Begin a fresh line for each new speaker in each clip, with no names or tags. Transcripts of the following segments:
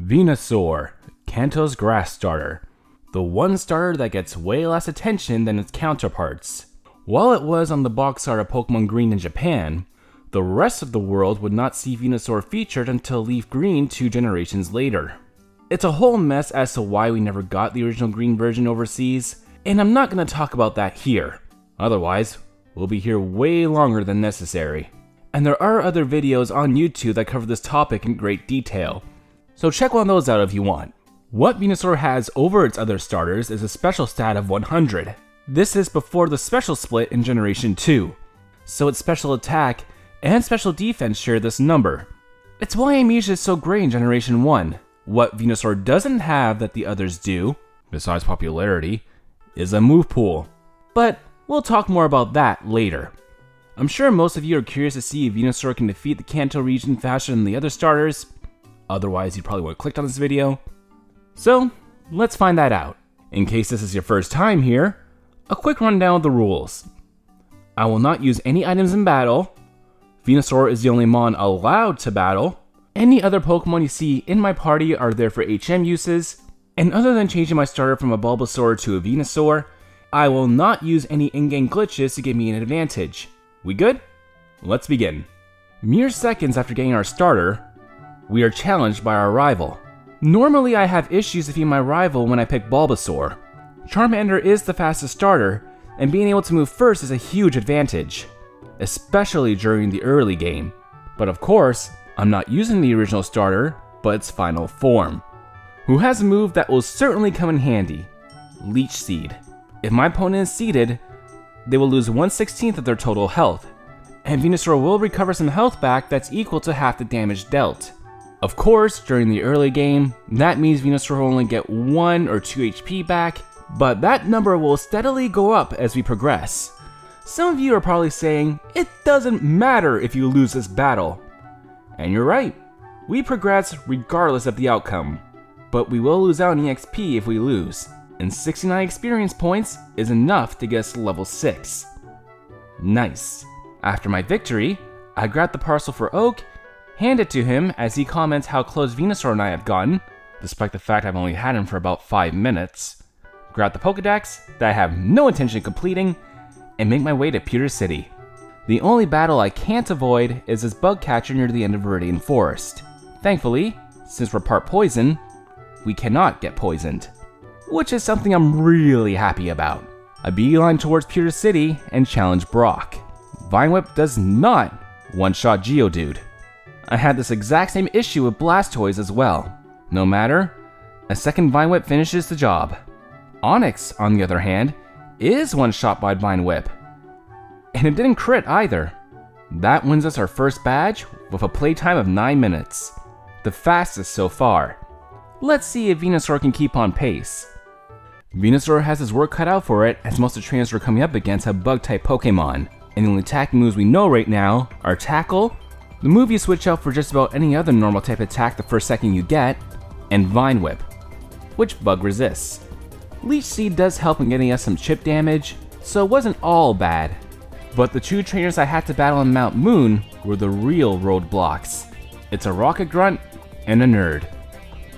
Venusaur, Kanto's grass starter. The one starter that gets way less attention than its counterparts. While it was on the box art of Pokemon Green in Japan, the rest of the world would not see Venusaur featured until Leaf Green 2 generations later. It's a whole mess as to why we never got the original green version overseas, and I'm not going to talk about that here. Otherwise, we'll be here way longer than necessary. And there are other videos on YouTube that cover this topic in great detail, so check one of those out if you want. What Venusaur has over its other starters is a special stat of 100. This is before the special split in Generation 2, so its special attack and special defense share this number. It's why Amnesia is so great in Generation 1. What Venusaur doesn't have that the others do, besides popularity, is a move pool. But we'll talk more about that later. I'm sure most of you are curious to see if Venusaur can defeat the Kanto region faster than the other starters. Otherwise, you'd probably would have clicked on this video. So, let's find that out. In case this is your first time here, a quick rundown of the rules. I will not use any items in battle. Venusaur is the only Mon allowed to battle. Any other Pokemon you see in my party are there for HM uses. And other than changing my starter from a Bulbasaur to a Venusaur, I will not use any in-game glitches to give me an advantage. We good? Let's begin. Mere seconds after getting our starter, we are challenged by our rival. Normally I have issues defeating my rival when I pick Bulbasaur. Charmander is the fastest starter, and being able to move first is a huge advantage, especially during the early game. But of course, I'm not using the original starter, but its final form, who has a move that will certainly come in handy, Leech Seed. If my opponent is seeded, they will lose 1/16 of their total health, and Venusaur will recover some health back that's equal to half the damage dealt. Of course, during the early game, that means Venusaur will only get 1 or 2 HP back, but that number will steadily go up as we progress. Some of you are probably saying, it doesn't matter if you lose this battle. And you're right, we progress regardless of the outcome, but we will lose out on EXP if we lose, and 69 experience points is enough to get us to level 6. Nice. After my victory, I grab the parcel for Oak, hand it to him as he comments how close Venusaur and I have gotten, despite the fact I've only had him for about 5 minutes, grab the Pokedex that I have no intention of completing, and make my way to Pewter City. The only battle I can't avoid is this bug catcher near the end of Viridian Forest. Thankfully, since we're part poison, we cannot get poisoned, which is something I'm really happy about. I beeline towards Pewter City and challenge Brock. Vine Whip does not one-shot Geodude. I had this exact same issue with Blastoise as well. No matter, a second Vine Whip finishes the job. Onix, on the other hand, is one-shot by Vine Whip. And it didn't crit either. That wins us our first badge with a playtime of 9 minutes. The fastest so far. Let's see if Venusaur can keep on pace. Venusaur has his work cut out for it, as most of the trainers we're coming up against have bug-type Pokemon. And the only attacking moves we know right now are Tackle, the move you switch out for just about any other normal type attack the first second you get, and Vine Whip, which bug resists. Leech Seed does help in getting us some chip damage, so it wasn't all bad. But the 2 trainers I had to battle on Mount Moon were the real roadblocks. It's a Rocket Grunt and a Nerd.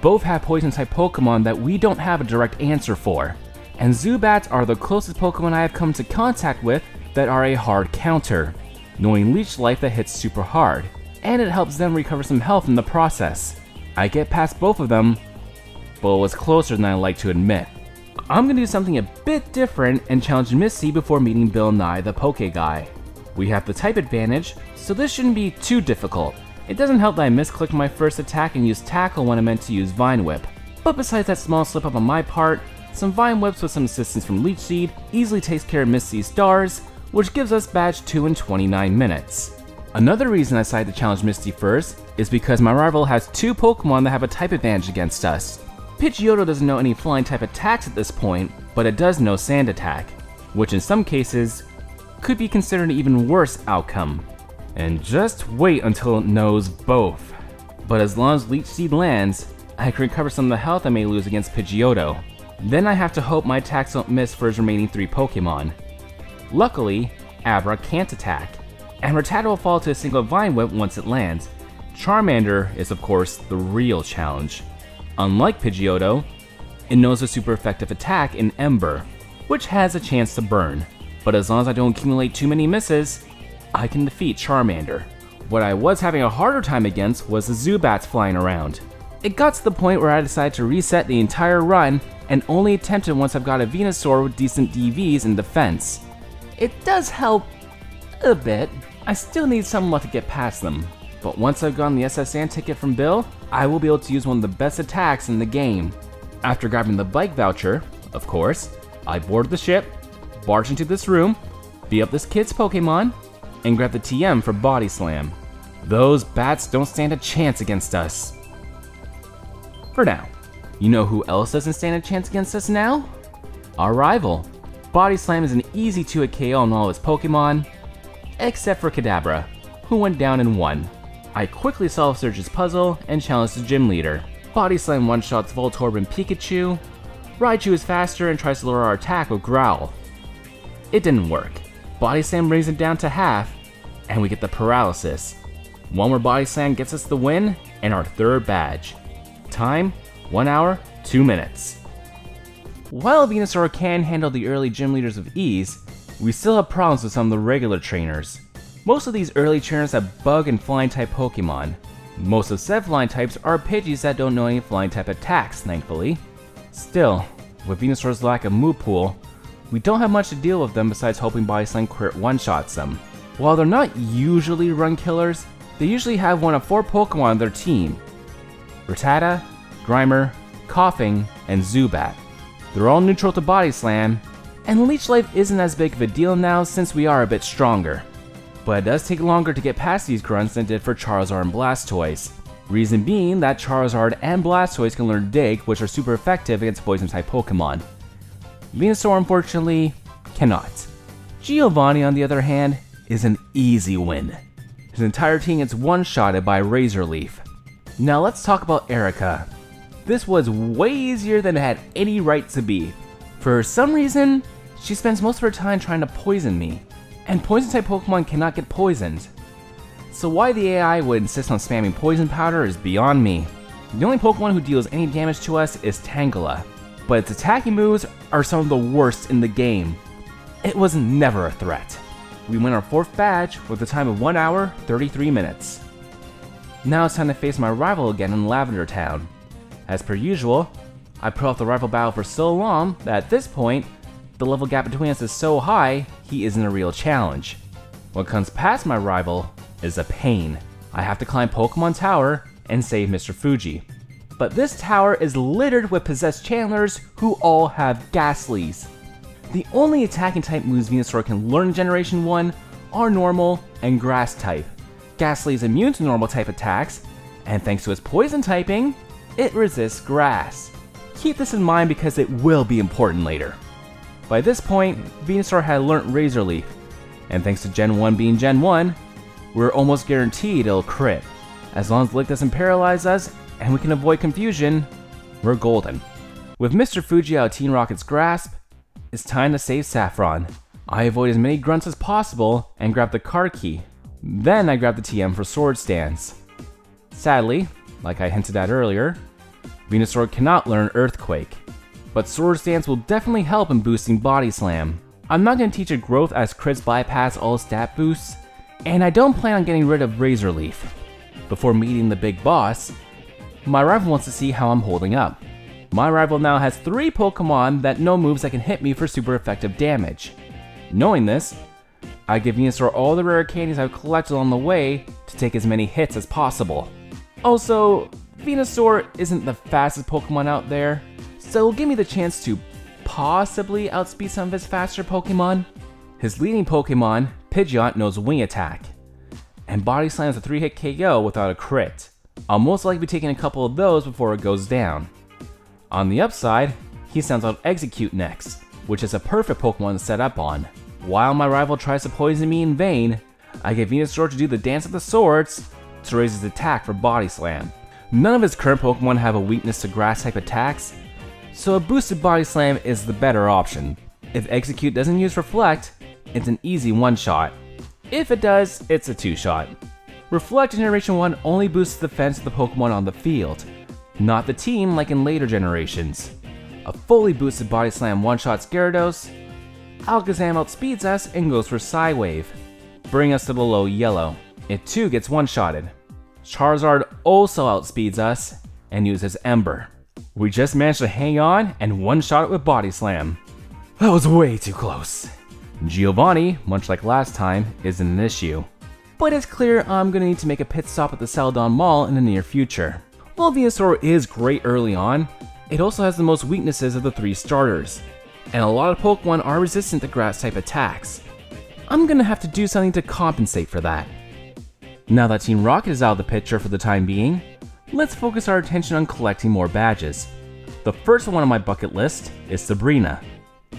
Both have poison-type Pokemon that we don't have a direct answer for, and Zubats are the closest Pokemon I have come into contact with that are a hard counter, knowing Leech Life that hits super hard, and it helps them recover some health in the process. I get past both of them, but it was closer than I like to admit. I'm gonna do something a bit different and challenge Misty before meeting Bill Nye the Poke Guy. We have the type advantage, so this shouldn't be too difficult. It doesn't help that I misclicked my first attack and used Tackle when I meant to use Vine Whip. But besides that small slip up on my part, some Vine Whips with some assistance from Leech Seed easily takes care of Misty's stars, which gives us badge 2 in 29 minutes. Another reason I decided to challenge Misty first is because my rival has 2 Pokemon that have a type advantage against us. Pidgeotto doesn't know any flying type attacks at this point, but it does know Sand Attack, which in some cases could be considered an even worse outcome. And just wait until it knows both. But as long as Leech Seed lands, I can recover some of the health I may lose against Pidgeotto. Then I have to hope my attacks don't miss for his remaining 3 Pokemon. Luckily, Abra can't attack, and Rattata will fall to a single Vine Whip once it lands. Charmander is of course the real challenge. Unlike Pidgeotto, it knows a super effective attack in Ember, which has a chance to burn, but as long as I don't accumulate too many misses, I can defeat Charmander. What I was having a harder time against was the Zubats flying around. It got to the point where I decided to reset the entire run and only attempt it once I've got a Venusaur with decent DVs and defense. It does help a bit. I still need some luck to get past them, but once I've gotten the SSN ticket from Bill, I will be able to use one of the best attacks in the game. After grabbing the bike voucher, of course, I board the ship, barge into this room, beat up this kid's Pokemon, and grab the TM for Body Slam. Those bats don't stand a chance against us. For now. You know who else doesn't stand a chance against us now? Our rival. Body Slam is an easy 2-hit KO on all his Pokemon, except for Kadabra, who went down in 1. I quickly solved Surge's puzzle and challenged the gym leader. Body Slam one-shots Voltorb and Pikachu. Raichu is faster and tries to lower our attack with Growl. It didn't work. Body Slam brings it down to half, and we get the paralysis. One more Body Slam gets us the win and our 3rd badge. Time, 1 hour, 2 minutes. While Venusaur can handle the early gym leaders with ease, we still have problems with some of the regular trainers. Most of these early trainers have bug and flying type Pokemon. Most of said flying types are Pidgeys that don't know any flying type attacks, thankfully. Still, with Venusaur's lack of move pool, we don't have much to deal with them besides hoping Body Slam crit one-shots them. While they're not usually run killers, they usually have one of 4 Pokemon on their team. Rattata, Grimer, Coughing, and Zubat. They're all neutral to Body Slam, and Leech Life isn't as big of a deal now since we are a bit stronger. But it does take longer to get past these grunts than it did for Charizard and Blastoise. Reason being that Charizard and Blastoise can learn Dig, which are super effective against poison-type Pokemon. Venusaur, unfortunately, cannot. Giovanni, on the other hand, is an easy win. His entire team gets one-shotted by Razor Leaf. Now let's talk about Erica. This was way easier than it had any right to be. For some reason, she spends most of her time trying to poison me, and poison-type Pokemon cannot get poisoned. So why the AI would insist on spamming Poison Powder is beyond me. The only Pokemon who deals any damage to us is Tangela, but its attacking moves are some of the worst in the game. It was never a threat. We win our 4th badge with a time of 1 hour, 33 minutes. Now it's time to face my rival again in Lavender Town. As per usual, I put off the rival battle for so long that at this point, the level gap between us is so high, he isn't a real challenge. What comes past my rival is a pain. I have to climb Pokemon Tower and save Mr. Fuji. But this tower is littered with possessed Chandlers who all have Ghastlies. The only attacking type moves Venusaur can learn in Generation 1 are Normal and Grass type. Ghastly is immune to Normal type attacks, and thanks to its Poison typing, it resists Grass. Keep this in mind because it will be important later. By this point, Venusaur had learnt Razor Leaf, and thanks to Gen 1 being Gen 1, we're almost guaranteed it'll crit. As long as Lick doesn't paralyze us, and we can avoid confusion, we're golden. With Mr. Fuji out of Team Rocket's grasp, it's time to save Saffron. I avoid as many grunts as possible and grab the card key. Then I grab the TM for Sword Stance. Sadly, like I hinted at earlier, Venusaur cannot learn Earthquake, but Sword Stance will definitely help in boosting Body Slam. I'm not going to teach it growth as crits bypass all stat boosts, and I don't plan on getting rid of Razor Leaf. Before meeting the big boss, my rival wants to see how I'm holding up. My rival now has 3 Pokemon that know moves that can hit me for super effective damage. Knowing this, I give Venusaur all the rare candies I've collected on the way to take as many hits as possible. Also, Venusaur isn't the fastest Pokemon out there, so it'll give me the chance to possibly outspeed some of his faster Pokemon. His leading Pokemon, Pidgeot, knows Wing Attack, and Body Slams a 3-hit KO without a crit. I'll most likely be taking a couple of those before it goes down. On the upside, he sounds out Execute next, which is a perfect Pokemon to set up on. While my rival tries to poison me in vain, I get Venusaur to do the Dance of the Swords to raise his attack for Body Slam. None of his current Pokemon have a weakness to Grass-type attacks, so a boosted Body Slam is the better option. If Execute doesn't use Reflect, it's an easy one-shot. If it does, it's a 2-shot. Reflect in Generation 1 only boosts the defense of the Pokemon on the field, not the team like in later generations. A fully boosted Body Slam one-shots Gyarados. Alakazam outspeeds us and goes for Psywave, bringing us to the low yellow. It too gets one-shotted. Charizard also outspeeds us and uses Ember. We just managed to hang on and one-shot it with Body Slam. That was way too close. Giovanni, much like last time, isn't an issue. But it's clear I'm gonna need to make a pit stop at the Celadon Mall in the near future. While Venusaur is great early on, it also has the most weaknesses of the 3 starters, and a lot of Pokemon are resistant to grass-type attacks. I'm gonna have to do something to compensate for that. Now that Team Rocket is out of the picture for the time being, let's focus our attention on collecting more badges. The first one on my bucket list is Sabrina,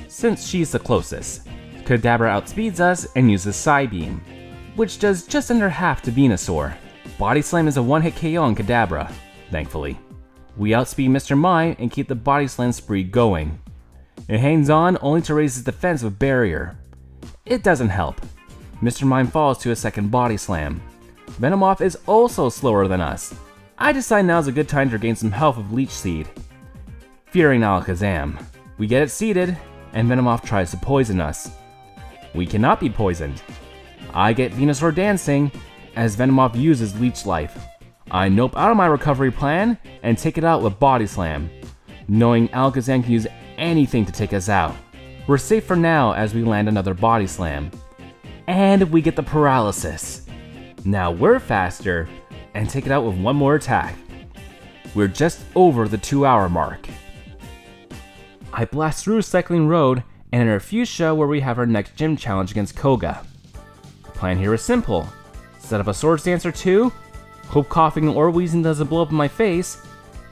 since she's the closest. Kadabra outspeeds us and uses Psybeam, which does just under half to Venusaur. Body Slam is a one-hit KO on Kadabra, thankfully. We outspeed Mr. Mime and keep the Body Slam spree going. It hangs on only to raise its defense with Barrier. It doesn't help. Mr. Mime falls to a second Body Slam. Venomoth is also slower than us. I decide now's a good time to gain some health with Leech Seed. Fearing Alakazam. We get it seeded, and Venomoth tries to poison us. We cannot be poisoned. I get Venusaur dancing, as Venomoth uses Leech Life. I nope out of my recovery plan, and take it out with Body Slam, knowing Alakazam can use anything to take us out. We're safe for now as we land another Body Slam. And we get the Paralysis. Now we're faster, and take it out with one more attack. We're just over the 2-hour mark. I blast through Cycling Road and enter Fuchsia where we have our next gym challenge against Koga. The plan here is simple. Set up a Swords Dance or 2, hope coughing or wheezing doesn't blow up in my face,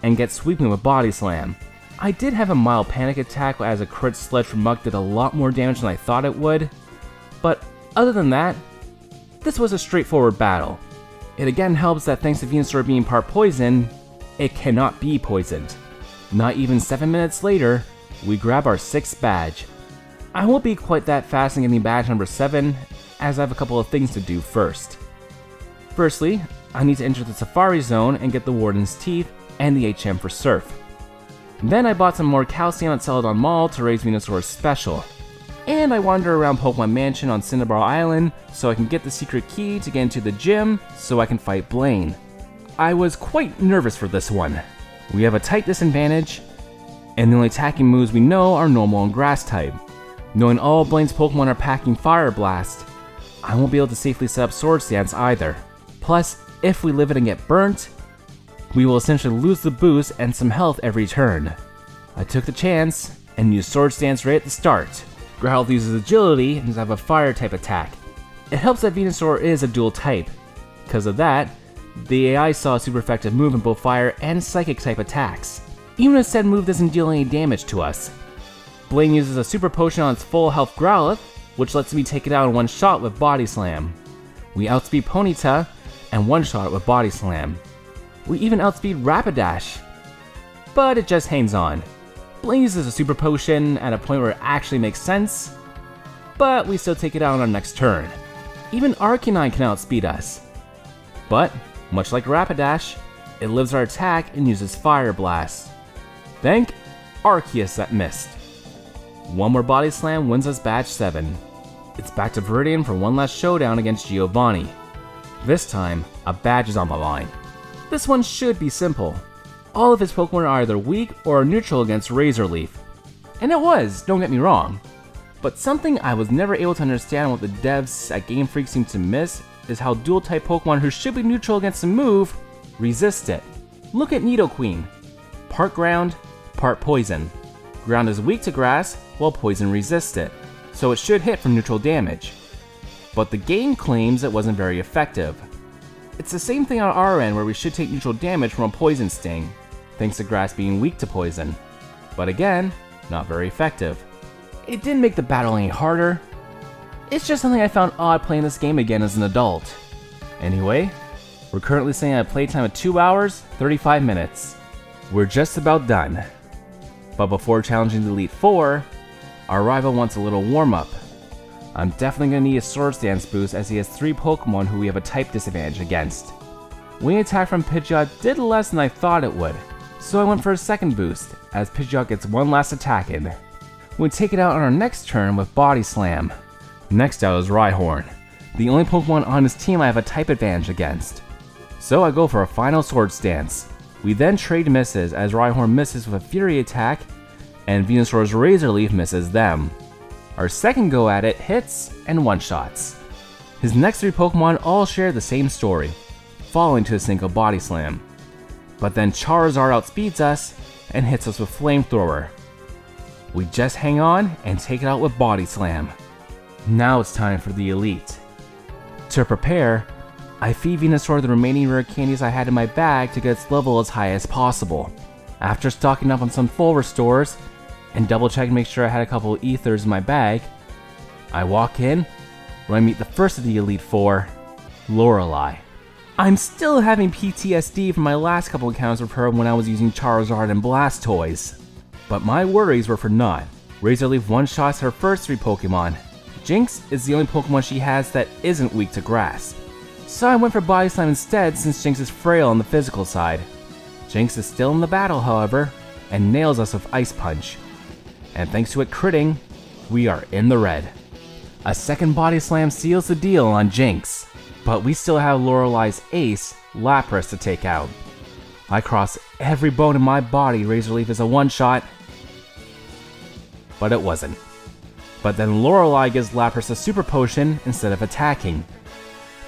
and get sweeping with Body Slam. I did have a mild panic attack as a crit Sledge from Muck did a lot more damage than I thought it would, but other than that, this was a straightforward battle. It again helps that thanks to Venusaur being part poison, it cannot be poisoned. Not even 7 minutes later, we grab our 6th badge. I won't be quite that fast in getting badge number 7, as I have a couple of things to do first. Firstly, I need to enter the Safari Zone and get the Warden's Teeth and the HM for Surf. Then I bought some more calcium at Celadon Mall to raise Venusaur's special. And I wander around Pokemon Mansion on Cinnabar Island so I can get the secret key to get into the gym so I can fight Blaine. I was quite nervous for this one. We have a type disadvantage, and the only attacking moves we know are normal and grass type. Knowing all Blaine's Pokemon are packing Fire Blast, I won't be able to safely set up Swords Dance either. Plus, if we live it and get burnt, we will essentially lose the boost and some health every turn. I took the chance and used Swords Dance right at the start. Growlithe uses Agility and does have a Fire type attack. It helps that Venusaur is a dual type. Because of that, the AI saw a super effective move in both Fire and Psychic type attacks, even if said move doesn't deal any damage to us. Blaine uses a Super Potion on its full health Growlithe, which lets me take it out in one shot with Body Slam. We outspeed Ponyta and one-shot it with Body Slam. We even outspeed Rapidash, but it just hangs on. Blaine uses a Super Potion at a point where it actually makes sense, but we still take it out on our next turn. Even Arcanine can outspeed us. But, much like Rapidash, it lives our attack and uses Fire Blast. Thank Arceus that missed. One more Body Slam wins us badge 7. It's back to Viridian for one last showdown against Giovanni. This time, a badge is on the line. This one should be simple. All of his Pokemon are either weak or neutral against Razor Leaf. And it was, don't get me wrong. But something I was never able to understand what the devs at Game Freak seem to miss is how dual-type Pokemon who should be neutral against a move resist it. Look at Nidoqueen. Part ground, part poison. Ground is weak to grass, while poison resists it, so it should hit from neutral damage. But the game claims it wasn't very effective. It's the same thing on our end where we should take neutral damage from a poison sting, thanks to grass being weak to poison. But again, not very effective. It didn't make the battle any harder. It's just something I found odd playing this game again as an adult. Anyway, we're currently sitting at a playtime of 2 hours, 35 minutes. We're just about done. But before challenging the Elite Four, our rival wants a little warm-up. I'm definitely going to need a Swords Dance boost as he has 3 Pokemon who we have a type disadvantage against. Wing attack from Pidgeot did less than I thought it would, so I went for a second boost, as Pidgeot gets one last attack in. We take it out on our next turn with Body Slam. Next out is Rhyhorn, the only Pokemon on his team I have a type advantage against. So I go for a final Swords Dance. We then trade misses as Rhyhorn misses with a Fury attack, and Venusaur's Razor Leaf misses them. Our second go at it hits and one-shots. His next three Pokemon all share the same story, falling to a single Body Slam. But then Charizard outspeeds us and hits us with Flamethrower. We just hang on and take it out with Body Slam. Now it's time for the Elite. To prepare, I feed Venusaur the remaining rare candies I had in my bag to get its level as high as possible. After stocking up on some full restores, and double checking to make sure I had a couple ethers in my bag, I walk in, where I meet the first of the Elite Four, Lorelei. I'm still having PTSD from my last couple encounters with her when I was using Charizard and Blastoise. But my worries were for naught. Razor Leaf one-shots her first three Pokemon. Jinx is the only Pokemon she has that isn't weak to grass. So I went for Body Slam instead since Jinx is frail on the physical side. Jinx is still in the battle, however, and nails us with Ice Punch. And thanks to it critting, we are in the red. A second Body Slam seals the deal on Jinx, but we still have Lorelei's ace, Lapras, to take out. I cross every bone in my body Razor Leaf is a one-shot, but it wasn't. But then Lorelei gives Lapras a Super Potion instead of attacking,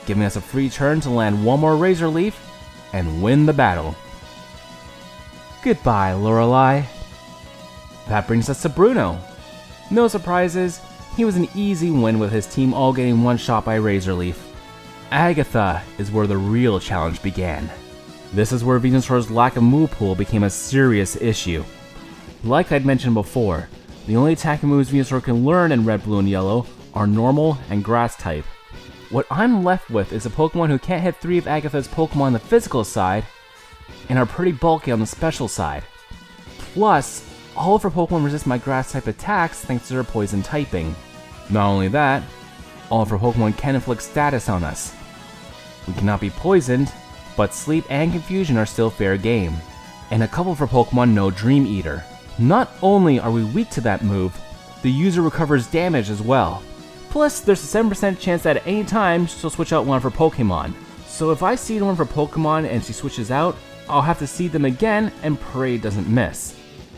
giving us a free turn to land one more Razor Leaf and win the battle. Goodbye, Lorelei. That brings us to Bruno. No surprises, he was an easy win with his team all getting one shot by Razor Leaf. Agatha is where the real challenge began. This is where Venusaur's lack of move pool became a serious issue. Like I'd mentioned before, the only attacking moves Venusaur can learn in Red, Blue, and Yellow are Normal and Grass type. What I'm left with is a Pokemon who can't hit 3 of Agatha's Pokemon on the physical side, and are pretty bulky on the special side. Plus, all of her Pokemon resist my Grass type attacks thanks to their Poison typing. Not only that, all of her Pokemon can inflict status on us. We cannot be poisoned, but Sleep and Confusion are still fair game. And a couple of her Pokemon know Dream Eater. Not only are we weak to that move, the user recovers damage as well. Plus, there's a 7% chance that at any time she'll switch out one of her Pokemon. So if I seed one of her Pokemon and she switches out, I'll have to seed them again and pray it doesn't miss.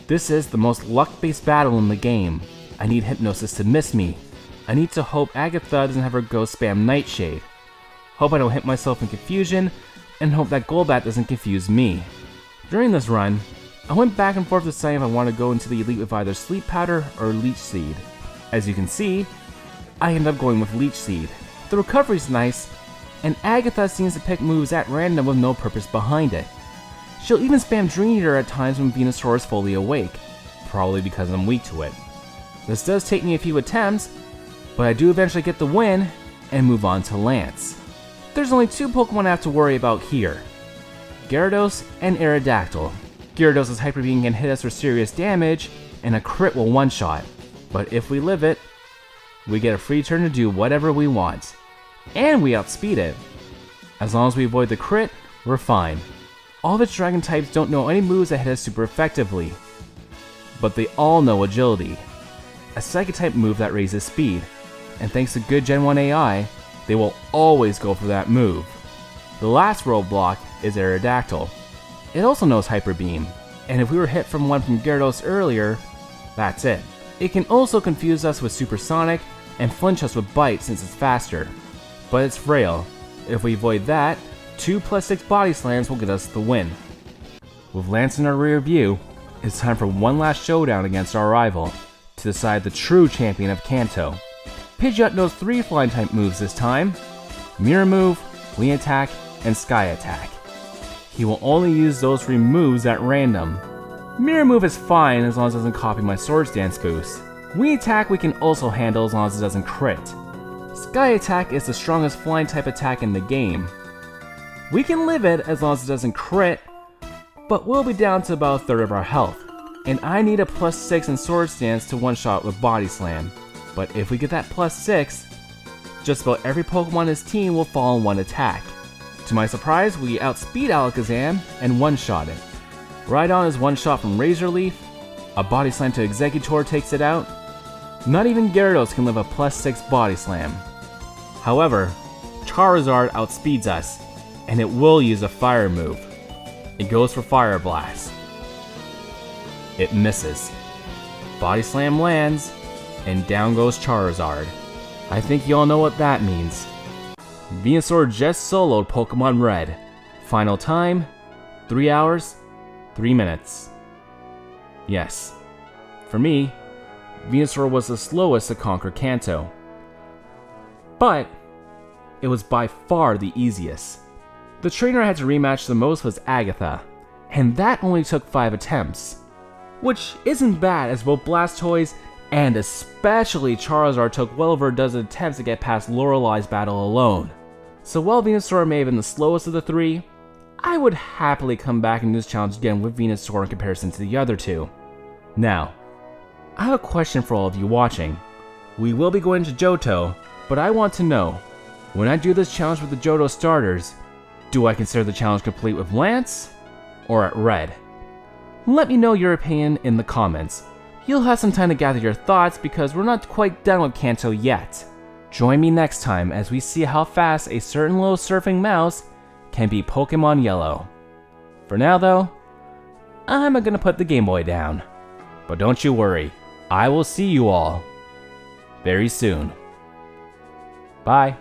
This is the most luck-based battle in the game. I need Hypnosis to miss me. I need to hope Agatha doesn't have her Ghost spam Nightshade. Hope I don't hit myself in Confusion, and hope that Golbat doesn't confuse me. During this run, I went back and forth deciding if I want to go into the Elite with either Sleep Powder or Leech Seed. As you can see, I end up going with Leech Seed. The recovery's nice, and Agatha seems to pick moves at random with no purpose behind it. She'll even spam Dream Eater at times when Venusaur is fully awake, probably because I'm weak to it. This does take me a few attempts, but I do eventually get the win and move on to Lance. There's only 2 Pokemon I have to worry about here, Gyarados and Aerodactyl. Gyarados' Hyper Beam can hit us for serious damage, and a crit will one-shot, but if we live it, we get a free turn to do whatever we want, and we outspeed it. As long as we avoid the crit, we're fine. All of its Dragon types don't know any moves that hit us super effectively, but they all know Agility, a Psychic type move that raises speed, and thanks to good Gen 1 AI, they will always go for that move. The last roadblock is Aerodactyl. It also knows Hyper Beam, and if we were hit from one from Gyarados earlier, that's it. It can also confuse us with Supersonic and flinch us with Bite since it's faster, but it's frail. If we avoid that, 2 + 6 Body Slams will get us the win. With Lance in our rear view, it's time for one last showdown against our rival to decide the true champion of Kanto. Pidgeot knows 3 flying type moves this time: Mirror Move, Wing Attack, and Sky Attack. He will only use those 3 moves at random. Mirror Move is fine as long as it doesn't copy my Swords Dance boost. Wing Attack we can also handle as long as it doesn't crit. Sky Attack is the strongest flying type attack in the game. We can live it as long as it doesn't crit, but we'll be down to about a third of our health. And I need a +6 in Swords Dance to one-shot with Body Slam. But if we get that +6, just about every Pokemon in his team will fall in one attack. To my surprise, we outspeed Alakazam and one-shot it. Rhydon is one shot from Razor Leaf, a Body Slam to Exeggutor takes it out. Not even Gyarados can live a +6 Body Slam. However, Charizard outspeeds us, and it will use a fire move. It goes for Fire Blast. It misses. Body Slam lands, and down goes Charizard. I think you all know what that means. Venusaur just soloed Pokemon Red. Final time, 3 hours, 3 minutes. Yes, for me, Venusaur was the slowest to conquer Kanto. But it was by far the easiest. The trainer I had to rematch the most was Agatha, and that only took 5 attempts. Which isn't bad, as both Blastoise and especially Charizard took well over a dozen attempts to get past Lorelei's battle alone. So while Venusaur may have been the slowest of the three, I would happily come back and do this challenge again with Venusaur in comparison to the other two. Now, I have a question for all of you watching. We will be going to Johto, but I want to know, when I do this challenge with the Johto starters, do I consider the challenge complete with Lance, or at Red? Let me know your opinion in the comments. You'll have some time to gather your thoughts because we're not quite done with Kanto yet. Join me next time as we see how fast a certain low surfing mouse can beat Pokemon Yellow. For now though, I'm gonna put the Game Boy down. But don't you worry, I will see you all very soon. Bye.